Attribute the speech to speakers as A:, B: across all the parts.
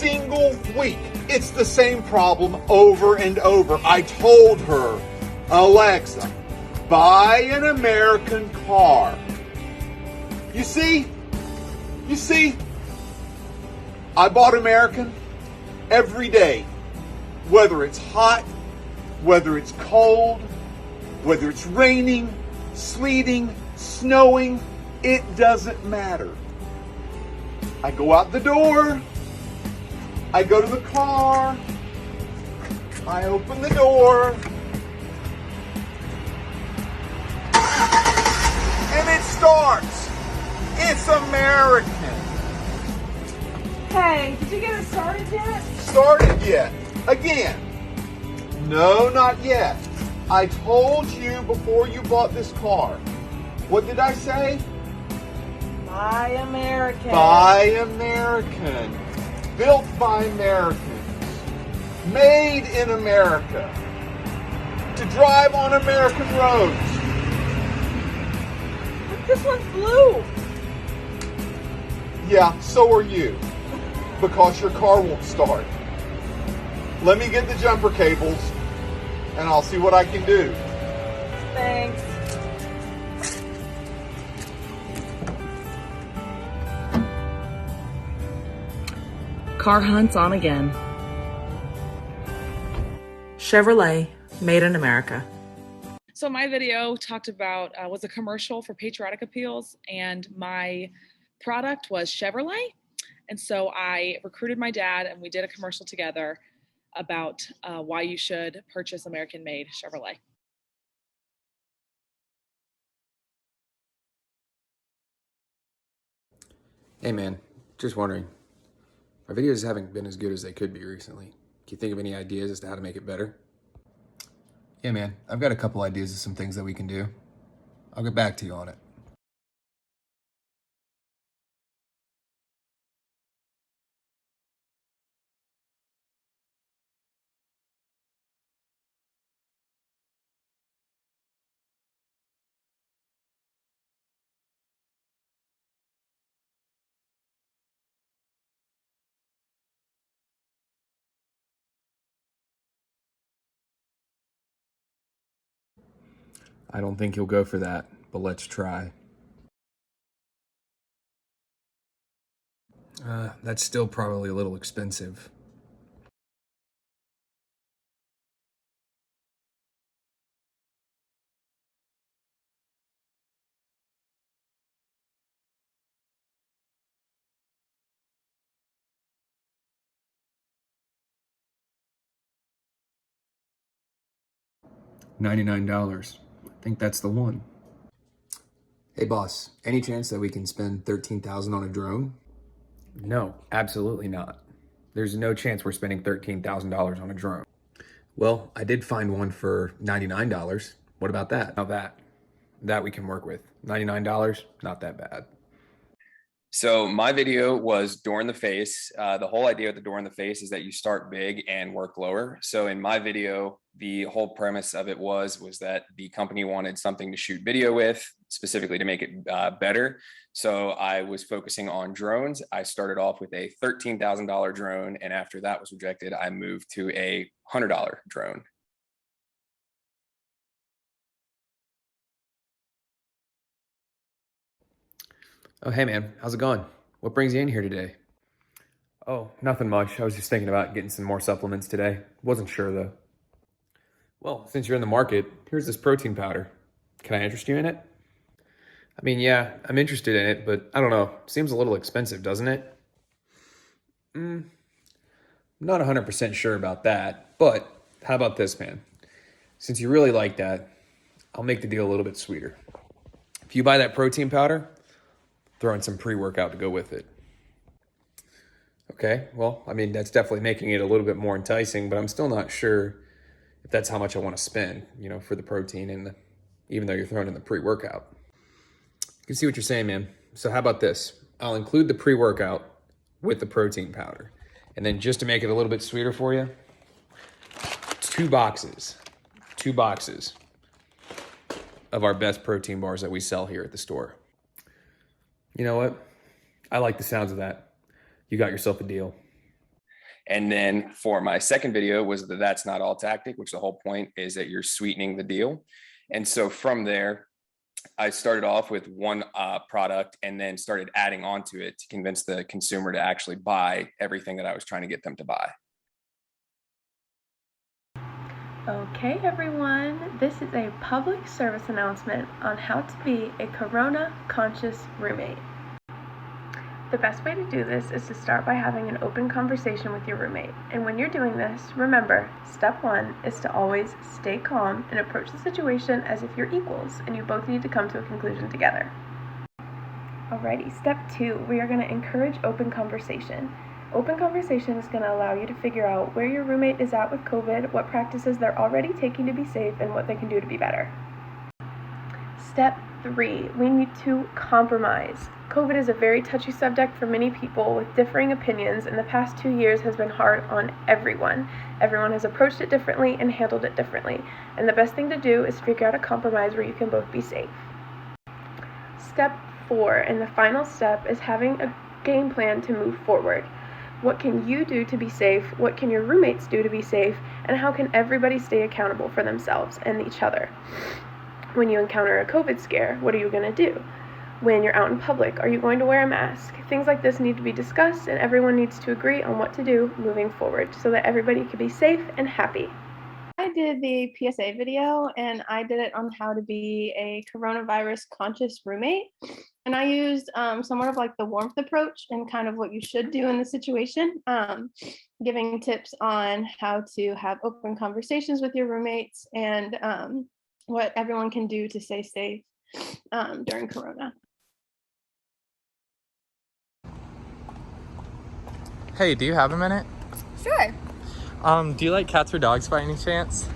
A: single week. It's the same problem over and over. I told her, Alexa, buy an American car. You see, I bought American every day, whether it's hot, whether it's cold, whether it's raining, sleeting, snowing, it doesn't matter. I go out the door, I go to the car, I open the door, and it starts. It's American.
B: Hey, did you get it started yet?
A: Started yet? Again. No, not yet. I told you before you bought this car. What did I say?
B: Buy American.
A: Buy American. Built by Americans. Made in America. To drive on American roads.
B: But this one's blue.
A: Yeah, so are you. Because your car won't start. Let me get the jumper cables and I'll see what I can do.
B: Thanks.
C: Car hunts on again. Chevrolet, made in America.
D: So my video talked about, was a commercial for Patriotic Appeals, and my product was Chevrolet. And so I recruited my dad and we did a commercial together about why you should purchase American-made Chevrolet.
E: Hey man, just wondering, our videos haven't been as good as they could be recently. Can you think of any ideas as to how to make it better? Yeah man, I've got a couple ideas of some things that we can do. I'll get back to you on it. I don't think he'll go for that, but let's try. That's still probably a little expensive. $99. I think that's the one. Hey boss, any chance that we can spend $13,000 on a drone? No, absolutely not. There's no chance we're spending $13,000 on a drone. Well, I did find one for $99. What about that? Now that we can work with. $99, not that bad.
F: So my video was door in the face. The whole idea of the door in the face is that you start big and work lower. So in my video, the whole premise of it was that the company wanted something to shoot video with, specifically to make it better. So I was focusing on drones. I started off with a $13,000 drone, and after that was rejected, I moved to a $100 drone.
E: Oh, hey man, how's it going? What brings you in here today? Oh, nothing much. I was just thinking about getting some more supplements today. Wasn't sure though. Well, since you're in the market, here's this protein powder. Can I interest you in it? I mean, yeah, I'm interested in it, but I don't know. Seems a little expensive, doesn't it? I'm not 100% sure about that, but how about this, man? Since you really like that, I'll make the deal a little bit sweeter. If you buy that protein powder, throw in some pre-workout to go with it. Okay, well, I mean, that's definitely making it a little bit more enticing, but I'm still not sure if that's how much I want to spend, for the protein, and even though you're throwing in the pre-workout. You can see what you're saying, man. So how about this? I'll include the pre-workout with the protein powder. And then just to make it a little bit sweeter for you, two boxes of our best protein bars that we sell here at the store. You know what? I like the sounds of that. You got yourself a deal.
F: And then for my second video was the That's Not All tactic, which the whole point is that you're sweetening the deal. And so from there, I started off with one product and then started adding on to it to convince the consumer to actually buy everything that I was trying to get them to buy.
G: Okay everyone, this is a public service announcement on how to be a corona-conscious roommate. The best way to do this is to start by having an open conversation with your roommate. And when you're doing this, remember, step 1 is to always stay calm and approach the situation as if you're equals and you both need to come to a conclusion together. Alrighty, step 2, we are going to encourage open conversation. Open conversation is going to allow you to figure out where your roommate is at with COVID, what practices they're already taking to be safe, and what they can do to be better. Step 3, we need to compromise. COVID is a very touchy subject for many people with differing opinions, and the past 2 years has been hard on everyone. Everyone has approached it differently and handled it differently, and the best thing to do is figure out a compromise where you can both be safe. Step 4, and the final step, is having a game plan to move forward. What can you do to be safe? What can your roommates do to be safe? And how can everybody stay accountable for themselves and each other? When you encounter a COVID scare, what are you going to do? When you're out in public, are you going to wear a mask? Things like this need to be discussed, and everyone needs to agree on what to do moving forward so that everybody can be safe and happy. I did the PSA video, and I did it on how to be a coronavirus conscious roommate. And I used somewhat of like the warmth approach and kind of what you should do in the situation, giving tips on how to have open conversations with your roommates and what everyone can do to stay safe during Corona.
H: Hey, do you have a minute?
I: Sure.
H: Do you like cats or dogs by any chance?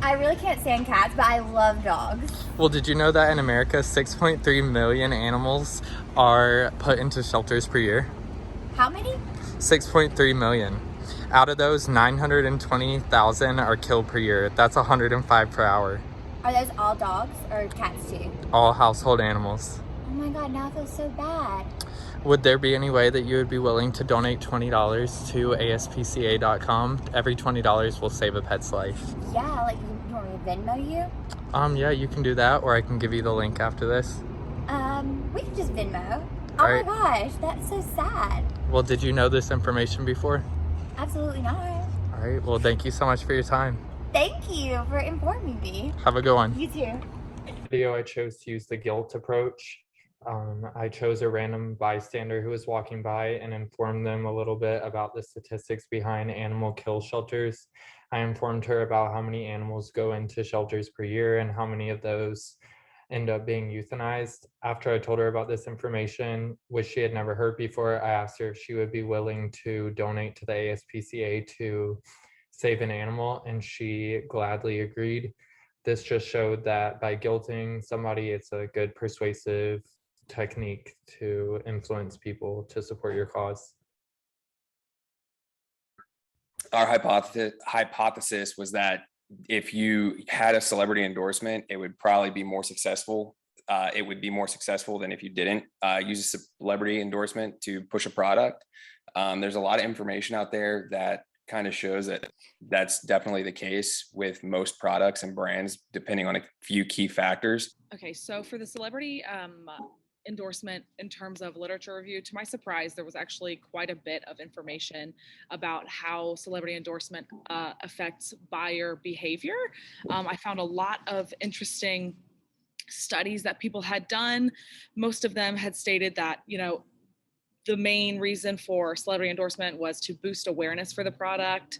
I: I really can't stand cats, but I love dogs.
H: Well, did you know that in America, 6.3 million animals are put into shelters per year?
I: How many?
H: 6.3 million. Out of those, 920,000 are killed per year. That's 105 per hour.
I: Are those all dogs or cats too?
H: All household animals.
I: Oh my god, now I feel so bad.
H: Would there be any way that you would be willing to donate $20 to ASPCA.com? Every $20 will save a pet's life.
I: Yeah, like you want me to Venmo you?
H: Yeah, you can do that, or I can give you the link after this.
I: We can just Venmo. Oh
H: Alright.
I: my gosh, that's so sad.
H: Well, did you know this information before?
I: Absolutely not.
H: All right, well, thank you so much for your time.
I: Thank you for informing me.
H: Have a good one.
I: You too.
H: Video, I chose to use the guilt approach. I chose a random bystander who was walking by and informed them a little bit about the statistics behind animal kill shelters. I informed her about how many animals go into shelters per year and how many of those end up being euthanized. After I told her about this information, which she had never heard before, I asked her if she would be willing to donate to the ASPCA to save an animal, and she gladly agreed. This just showed that by guilting somebody, it's a good persuasive technique to influence people to support your cause.
F: Our hypothesis was that if you had a celebrity endorsement, it would probably be more successful. It would be more successful than if you didn't use a celebrity endorsement to push a product. There's a lot of information out there that kind of shows that that's definitely the case with most products and brands, depending on a few key factors.
D: Okay, so for the celebrity endorsement in terms of literature review, to my surprise, there was actually quite a bit of information about how celebrity endorsement affects buyer behavior. I found a lot of interesting studies that people had done. Most of them had stated that, the main reason for celebrity endorsement was to boost awareness for the product.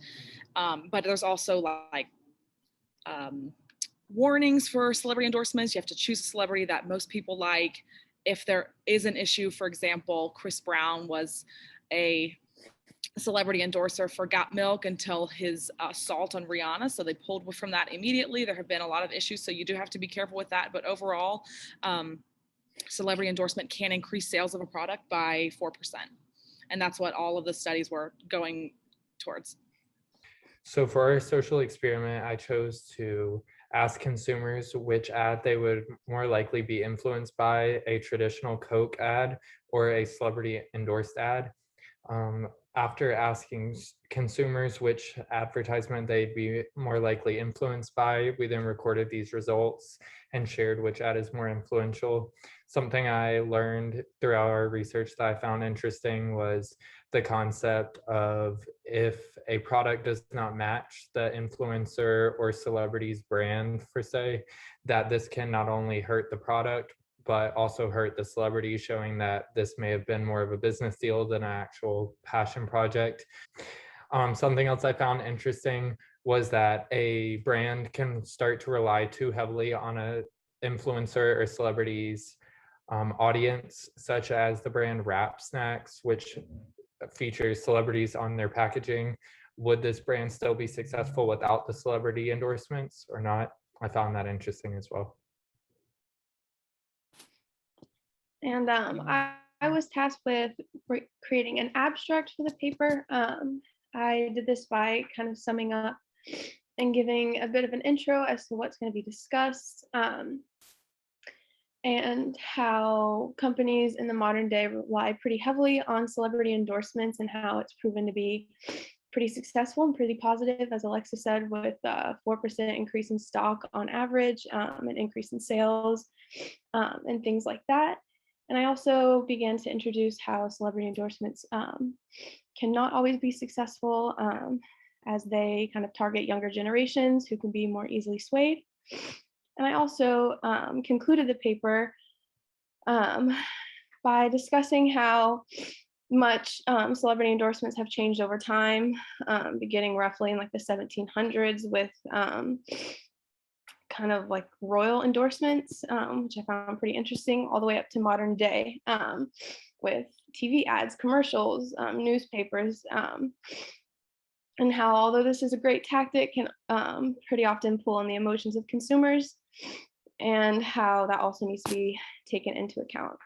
D: But there's also warnings for celebrity endorsements. You have to choose a celebrity that most people like. If there is an issue, for example, Chris Brown was a celebrity endorser for Got Milk until his assault on Rihanna. So they pulled from that immediately. There have been a lot of issues. So you do have to be careful with that. But overall, celebrity endorsement can increase sales of a product by 4%. And that's what all of the studies were going towards.
H: So for our social experiment, I chose to ask consumers which ad they would more likely be influenced by, a traditional Coke ad or a celebrity endorsed ad. after asking consumers which advertisement they'd be more likely influenced by, we then recorded these results and shared which ad is more influential. Something I learned through our research that I found interesting was the concept of if a product does not match the influencer or celebrity's brand per se, that this can not only hurt the product, but also hurt the celebrity, showing that this may have been more of a business deal than an actual passion project. Something else I found interesting was that a brand can start to rely too heavily on a influencer or celebrity's audience, such as the brand Wrap Snacks, which features celebrities on their packaging. Would this brand still be successful without the celebrity endorsements or not? I found that interesting as well.
G: And I was tasked with creating an abstract for the paper. I did this by kind of summing up and giving a bit of an intro as to what's going to be discussed, and how companies in the modern day rely pretty heavily on celebrity endorsements, and how it's proven to be pretty successful and pretty positive, as Alexa said, with 4% increase in stock on average, an increase in sales, and things like that. And I also began to introduce how celebrity endorsements cannot always be successful, as they kind of target younger generations who can be more easily swayed. And I also concluded the paper by discussing how much celebrity endorsements have changed over time, beginning roughly in like the 1700s with kind of like royal endorsements, which I found pretty interesting, all the way up to modern day, with TV ads, commercials, newspapers, and how, although this is a great tactic, can pretty often pull on the emotions of consumers, and how that also needs to be taken into account.